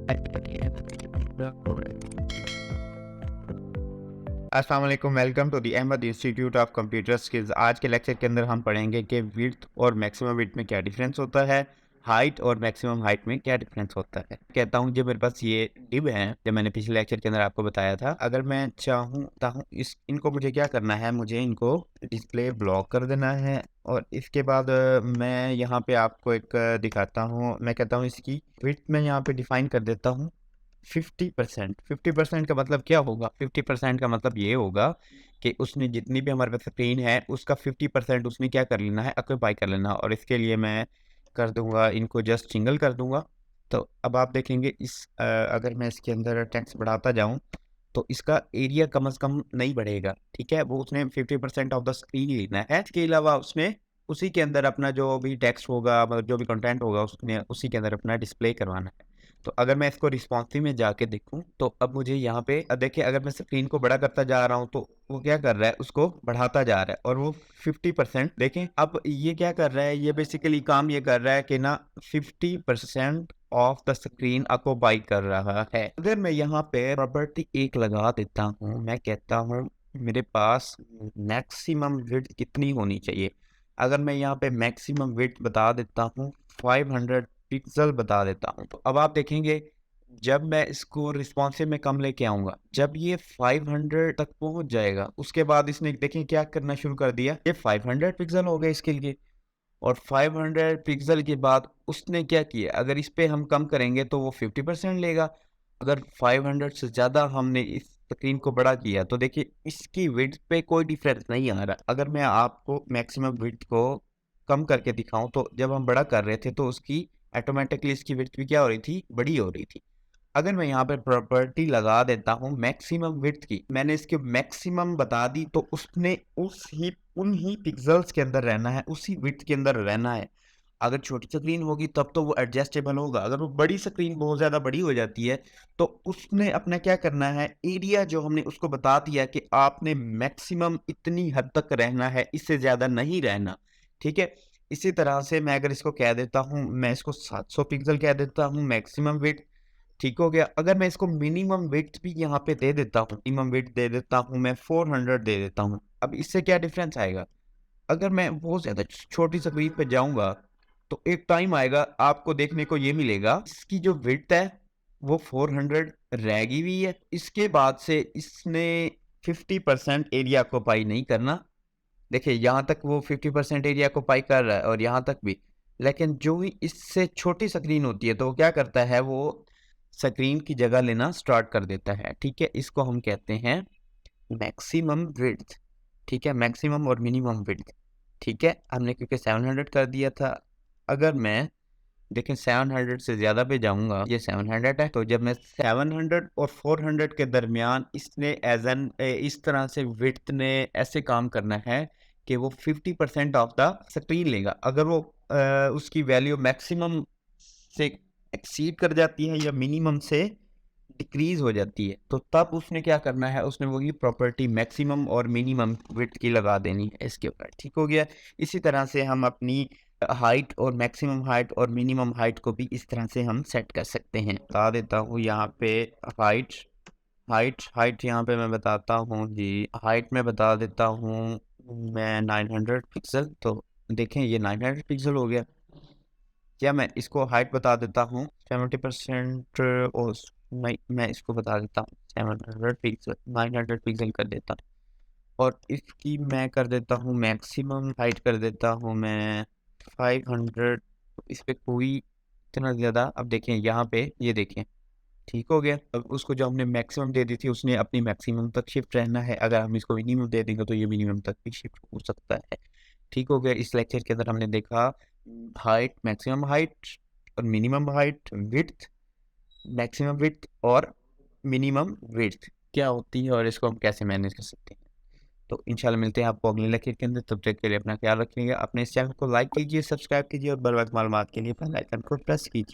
अस्सलाम वालेकुम, welcome to the Ahmad institute of computer skills. आज के लेक्चर के अंदर हम पढ़ेंगे कि विड्थ और मैक्सिमम विड्थ में क्या डिफरेंस होता है, हाइट और मैक्सिमम हाइट में क्या डिफरेंस होता है। कहता हूँ जब मेरे पास ये डिव है, जब मैंने पिछले लेक्चर के अंदर आपको बताया था, अगर मैं चाहता हूँ इनको मुझे क्या करना है, मुझे इनको डिस्प्ले ब्लॉक कर देना है। और इसके बाद मैं यहाँ पे आपको एक दिखाता हूँ। मैं कहता हूँ इसकी विड्थ में यहाँ पे डिफाइन कर देता हूँ 50%। 50% का मतलब क्या होगा? 50% का मतलब ये होगा कि उसने जितनी भी हमारे पास स्क्रीन है उसका 50% उसने क्या कर लेना है, ऑक्यूपाई कर लेना। और इसके लिए मैं कर दूंगा, इनको जस्ट सिंगल कर दूंगा। तो अब आप देखेंगे अगर मैं इसके अंदर टेक्स्ट बढ़ाता जाऊं तो इसका एरिया कम से कम नहीं बढ़ेगा। ठीक है, वो उसने 50% ऑफ द स्क्रीन ही लेना है। इसके अलावा उसने उसी के अंदर अपना जो भी टेक्स्ट होगा, मतलब जो भी कंटेंट होगा, उसने उसी के अंदर अपना डिस्प्ले करवाना है। तो अगर मैं इसको रिस्पॉन्सिव में जाके देखूं तो अब मुझे यहाँ पे देखिए, अगर मैं स्क्रीन को बड़ा करता जा रहा हूँ तो वो क्या कर रहा है, उसको बढ़ाता जा रहा है और वो 50%। देखें अब ये क्या कर रहा है, ये बेसिकली काम ये कर रहा है कि ना 50% ऑफ द स्क्रीन ऑक्यूपाई कर रहा है। अगर मैं यहाँ पे प्रॉपर्टी एक लगा देता हूँ, मैं कहता हूँ मेरे पास मैक्सिमम विड्थ कितनी होनी चाहिए। अगर मैं यहाँ पे मैक्सिमम विड्थ बता देता हूँ 500 पिक्सल बता देता हूँ, तो अब आप देखेंगे जब मैं इसको रिस्पॉन्सिव में कम लेके आऊंगा, जब ये 500 तक पहुंच जाएगा, उसके बाद इसने देखें क्या करना शुरू कर दिया, ये 500 पिक्सल हो गए इसके लिए। और 500 पिक्सल के बाद उसने क्या किया, अगर इस पे हम कम करेंगे तो वो 50% लेगा। अगर 500 से ज़्यादा हमने इस स्क्रीन को बड़ा किया तो देखिए इसकी विड्थ पे कोई डिफरेंस नहीं आ रहा। अगर मैं आपको मैक्सिमम विड्थ को कम करके दिखाऊं तो जब हम बड़ा कर रहे थे तो उसकी ऑटोमेटिकली इसकी विड्थ भी क्या हो रही थी, बड़ी हो रही थी। अगर मैं यहाँ पे प्रॉपर्टी लगा देता हूँ मैक्सिमम विड्थ की, मैंने इसके मैक्सिमम बता दी, तो उसने उन ही पिक्सल्स के अंदर रहना है, उसी विड्थ के अंदर रहना है। अगर छोटी स्क्रीन होगी तब तो वो एडजस्टेबल होगा, अगर वो बड़ी स्क्रीन बहुत ज़्यादा बड़ी हो जाती है तो उसने अपना क्या करना है, एरिया जो हमने उसको बता दिया कि आपने मैक्सिमम इतनी हद तक रहना है, इससे ज़्यादा नहीं रहना। ठीक है, इसी तरह से मैं अगर इसको कह देता हूँ, मैं इसको 700 पिक्सल कह देता हूँ मैक्सिमम विड्थ। ठीक हो गया। अगर मैं इसको मिनिमम विड्थ भी यहाँ पे दे देता हूँ, मिनिमम विड्थ दे देता हूँ मैं 400 दे देता हूँ, अब इससे क्या डिफरेंस आएगा। अगर मैं बहुत ज़्यादा छोटी स्क्रीन पे जाऊँगा तो एक टाइम आएगा आपको देखने को ये मिलेगा, इसकी जो विड्थ है वो 400 रहेगी भी है। इसके बाद से इसने 50% एरिया को पाई नहीं करना। देखिए यहाँ तक वो 50% एरिया को पाई कर रहा है और यहाँ तक भी। लेकिन जो ही इससे छोटी स्क्रीन होती है तो वो क्या करता है, वो स्क्रीन की जगह लेना स्टार्ट कर देता है। ठीक है, इसको हम कहते हैं मैक्सिमम विड्थ। ठीक है, मैक्सिमम और मिनिमम विड्थ। ठीक है, हमने क्योंकि 700 कर दिया था। अगर मैं देखें 700 से ज़्यादा पे जाऊंगा, ये 700 है, तो जब मैं 700 और 400 के दरमियान इसने इस तरह से विड्थ ने ऐसे काम करना है कि वो 50% ऑफ द स्क्रीन लेगा। अगर वो उसकी वैल्यू मैक्सिमम से एक्सीड कर जाती है या मिनिमम से डिक्रीज हो जाती है तो तब उसने क्या करना है, उसने वही प्रॉपर्टी मैक्सिमम और मिनिमम विड्थ की लगा देनी है इसके ऊपर। ठीक हो गया। इसी तरह से हम अपनी हाइट और मैक्सिमम हाइट और मिनिमम हाइट को भी इस तरह से हम सेट कर सकते हैं। बता देता हूँ यहाँ पे हाइट हाइट हाइट यहाँ पे मैं बताता हूँ जी, हाइट में बता देता हूँ मैं 900 पिक्सल। तो देखें ये 900 पिक्सल हो गया। क्या मैं इसको हाइट बता देता हूँ 70% और मैं इसको बता देता हूँ 700 पिक्सल, 900 पिक्सल कर देता हूँ। और इसकी मैं कर देता हूँ मैक्सिमम हाइट कर देता हूँ मैं 500। इस पे कोई इतना ज़्यादा, अब देखें यहाँ पे ये देखें, ठीक हो गया। अब उसको जो हमने मैक्सिमम दे दी थी उसने अपनी मैक्सिमम तक शिफ्ट रहना है, अगर हम इसको मिनिमम दे देंगे तो ये मिनिमम तक भी शिफ्ट हो सकता है। ठीक हो गया। इस लेक्चर के अंदर हमने देखा हाइट, मैक्सिमम हाइट और minimum height, width, maximum width और मिनिमम विड्थ क्या होती है और इसको हम कैसे मैनेज कर सकते हैं। तो इंशाल्लाह मिलते हैं आपको अगले लेक्चर के अंदर। तब तक के लिए अपना ख्याल रखिएगा, अपने इस चैनल को लाइक कीजिए, सब्सक्राइब कीजिए और बर वक्त मालूमात के लिए बेल आइकन को प्रेस कीजिए।